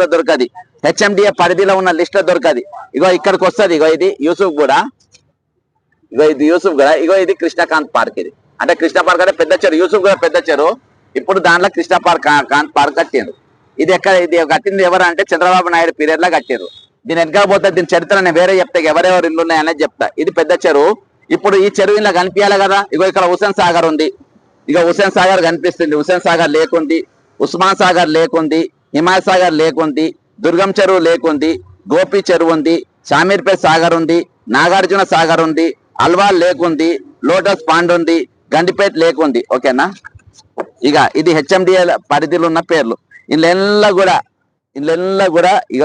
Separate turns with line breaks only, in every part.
లో దొరకది, హెచ్ఎండిఏ పరిధిలో ఉన్న లిస్ట్ లో దొరకది. ఇగో ఇక్కడికి వస్తుంది. ఇగో ఇది యూసుఫ్ కూడా, ఇగో ఇది కృష్ణకాంత్ పార్క్. ఇది అంటే కృష్ణ పార్క్ అంటే పెద్ద చెరువు, యూసుఫ్ కూడా పెద్ద చెరువు. ఇప్పుడు దాంట్లో కృష్ణ పార్క్ కాంత్ పార్క్ కట్టిండ్రు. ఇది కట్టింది ఎవరు అంటే చంద్రబాబు నాయుడు పీరియడ్ లా కట్టిండ్రు. దీని వెనక పోతే దీని చరిత్ర నేను వేరే చెప్తా, ఎవరెవరు ఇల్లు ఉన్నాయనేది చెప్తా. ఇది పెద్ద చెరువు. ఇప్పుడు ఈ చెరువు ఇలా కనిపించాలి కదా. ఇగో ఇక్కడ హుసేన్ సాగర్ ఉంది. ఇక హుసేన్ సాగర్ కనిపిస్తుంది. హుసేన్ సాగర్ లేకుంది, ఉస్మాన్ సాగర్ లేకుంది, హిమాయత్ సాగర్ లేకుంది, దుర్గం చెరువు లేకుంది, గోపి చెరువు ఉంది, షామీర్పేట్ సాగర్ ఉంది, నాగార్జున సాగర్ ఉంది, అల్వాల్ లేకుంది, లోటస్ పాండ్ ఉంది, గండిపేట్ లేకుంది. ఓకేనా. ఇక ఇది హెచ్ఎండిఏ పరిధిలో ఉన్న పేర్లు. ఇళ్ళెల్లా కూడా ఇక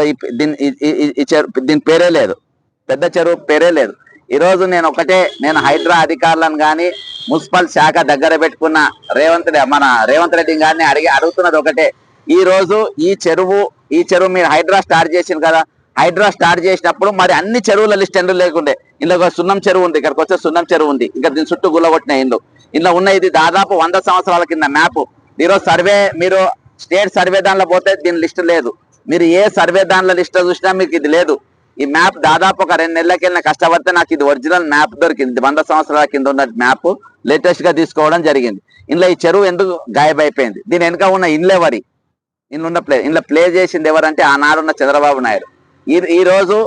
దీని పేరే లేదు, పెద్ద చెరువు పేరే లేదు. ఈరోజు నేను హైడ్రా అధికారులను కానీ మున్సిపల్ శాఖ దగ్గర పెట్టుకున్న మన రేవంత్ రెడ్డి గారిని అడుగుతున్నది ఒకటే. ఈ రోజు ఈ చెరువు మీరు హైడ్రా స్టార్ట్ చేసింది కదా, హైడ్రా స్టార్ట్ చేసినప్పుడు మరి అన్ని చెరువుల లిస్ట్ ఎందుకు లేకుండే? ఇందులో సున్నం చెరువు ఉంది, ఇక్కడికి వచ్చే సున్నం చెరువు ఉంది, ఇంకా దీని చుట్టూ గుల్లగొట్టిన ఇందులో ఉన్న ఇది దాదాపు 100 సంవత్సరాల కింద మ్యాప్. ఈరోజు మీరు స్టేట్ సర్వే దానిలో పోతే దీని లిస్ట్ లేదు. మీరు ఏ సర్వే దానిలో లిస్ట్ చూసినా మీకు ఇది లేదు. ఈ మ్యాప్ దాదాపు ఒక 2 నెలలకెళ్ళిన కష్టపడితే నాకు ఇది ఒరిజినల్ మ్యాప్ దొరికింది. 100 సంవత్సరాల కింద ఉన్న మ్యాప్ లేటెస్ట్ గా తీసుకోవడం జరిగింది. ఇందులో ఈ చెరువు ఎందుకు గాయబైపోయింది? దీని వెనుక ఉన్న ఇండ్లెవరి? ఇందులో ప్లే చేసింది ఎవరంటే ఆనాడున్న చంద్రబాబు నాయుడు. ఈ రోజు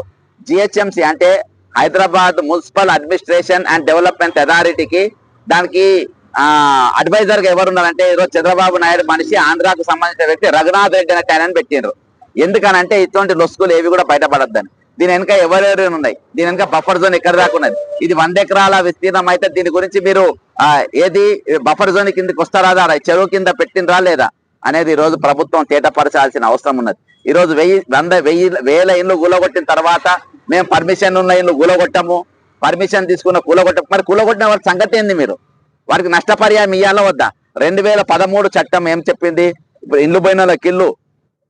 జిహెచ్ఎంసి అంటే Hyderabad municipal administration and development అథారిటీకి దానికి అడ్వైజర్ గా ఎవరున్నారంటే ఈరోజు చంద్రబాబు నాయుడు మనిషి, ఆంధ్రాకు సంబంధించిన వ్యక్తి రఘునాథ్ రెడ్డి అనే ఆయన పెట్టిండ్రు. ఎందుకనంటే ఇటువంటి లొసుకులు ఏవి కూడా బయటపడద్దని. దీని వెనక ఎవరెవరు ఉన్నాయి, దీని వెనక బఫర్ జోన్ ఎక్కడ దాకా ఉన్నది, ఇది 100 ఎకరాల విస్తీర్ణం అయితే దీని గురించి మీరు ఏది బఫర్ జోన్ కిందకి వస్తారా, చెరువు కింద పెట్టినరా లేదా అనేది ఈ రోజు ప్రభుత్వం తేటపరచాల్సిన అవసరం ఉన్నది. ఈ రోజు వేల ఇండ్లు కూలగొట్టిన తర్వాత మేము పర్మిషన్ ఉన్న ఇండ్లు కూలగొట్టము, పర్మిషన్ తీసుకున్న కూలగొట్టము. మరి కూలగొట్టిన వాళ్ళ సంగతి ఏంది? మీరు వారికి నష్టపరిహారం ఇవ్వాలా వద్దా? 2013 చట్టం ఏం చెప్పింది? ఇప్పుడు ఇండ్లు పోయిన వాళ్ళకి ఇల్లు,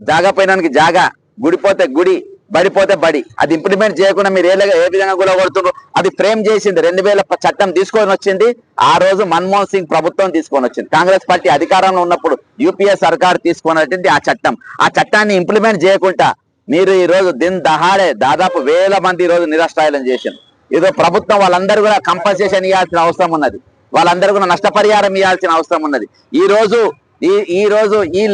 జాగా పోయినానికి జాగా, గుడిపోతే గుడి, బడిపోతే బడి. అది ఇంప్లిమెంట్ చేయకుండా మీరు ఏ విధంగా కూలగొడుతున్నారు? అది ఫ్రేమ్ చేసింది 2000 చట్టం తీసుకొని వచ్చింది ఆ రోజు మన్మోహన్ సింగ్ ప్రభుత్వం తీసుకొని వచ్చింది. కాంగ్రెస్ పార్టీ అధికారంలో ఉన్నప్పుడు యూపీఏ సర్కార్ తీసుకొని వచ్చింది ఆ చట్టం. ఆ చట్టాన్ని ఇంప్లిమెంట్ చేయకుండా మీరు ఈ రోజు దహాడే దాదాపు 1000 మంది ఈ రోజు నిరాశ్రయాలను చేసింది. ఈరోజు ప్రభుత్వం వాళ్ళందరూ కూడా కంపన్సేషన్ ఇవ్వాల్సిన అవసరం ఉన్నది, వాళ్ళందరూ కూడా నష్టపరిహారం ఇవ్వాల్సిన అవసరం ఉన్నది. ఈ రోజు ఈ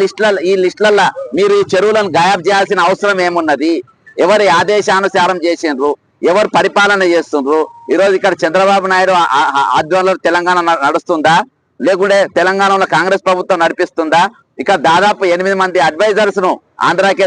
లిస్టులలో మీరు ఈ చెరువులను గాయబ్ చేయాల్సిన అవసరం ఏమున్నది? ఎవరి ఆదేశానుసారం చేసిండ్రు? ఎవరు పరిపాలన చేస్తుండ్రు? ఈరోజు ఇక్కడ చంద్రబాబు నాయుడు ఆధ్వర్యంలో తెలంగాణ నడుస్తుందా, లేకుంటే తెలంగాణలో కాంగ్రెస్ ప్రభుత్వం నడిపిస్తుందా? ఇక్కడ దాదాపు 8 మంది అడ్వైజర్స్ ను ఆంధ్రాకి